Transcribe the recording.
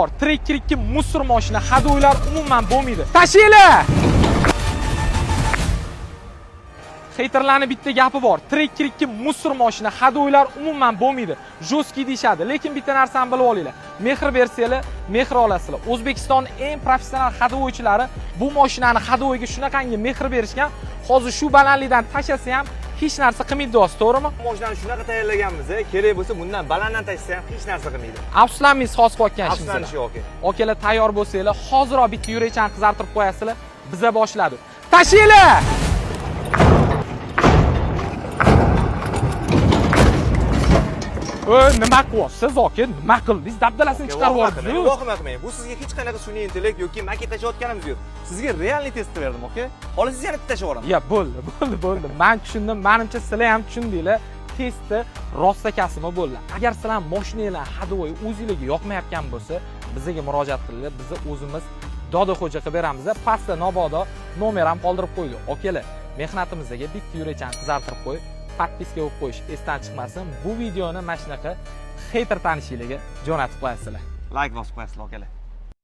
Tracker 2 musor mashina, hado'ylar umuman bo'lmaydi. Tashinglar! Haterlarning bitta gapi bor. Tracker 2 musor mashina, hado'ylar umuman bo'lmaydi. Jo'ski deyshadi, lekin bitta narsani bilib olinglar. Mehr bersanglar, mehr olasizlar. O'zbekistonning eng professional hado'ychilari bu mashinani hado'yga shunaqangi mehr berishgan. Hozir shu balandlikdan tashasa ham hech narsa qilmaydi do'st, to'g'rimi? Mashinani shunaqa tayyorlaganmiz, kerak bo'lsa bundan balanddan tashsa ham hech narsa qilmaydi. Afsuslanmaysiz, hozir qolgan ishimiz. Afsuslanish yo'q aka. Okalar tayyor bo'lsanglar, hoziroq bitta yurakchani qizartirib qo'yasizlar. Biza boshladi. Tashinglar! Nima qilyapsiz aka? Nima qildingiz? Dabdalasini chiqarib yubordingiz. Vahima qilmang. Bu sizga hech qanaqa sun'iy intellekt yoki maket tashlayotganimiz yo'q. Sizga realniy test berdim, aka. Hozir siz yana tashib yuboraman. Ya bo'ldi. Men tushundim. Menimcha sizlar ham tushundinglar. Testni rostakasimi bo'ldi. Agar sizlar mashinalar hado'y o'zingizga yoqmayotgan bo'lsa, bizga murojaat qilinglar. Biz o'zimiz Dodaxo'ja qilib beramiz. Pastda Nobodo nomer ham qoldirib qo'ydik. Okalar, mehnatimizga bitta yurakchani qizartirib qo'yib, podpiska bo'lib qo'yish esdan chiqmasin. Bu videoni mana shunaqa hater tanishinglarga jo'natib qo'yasizlar. Like bosib qo'yasizlar, okalar.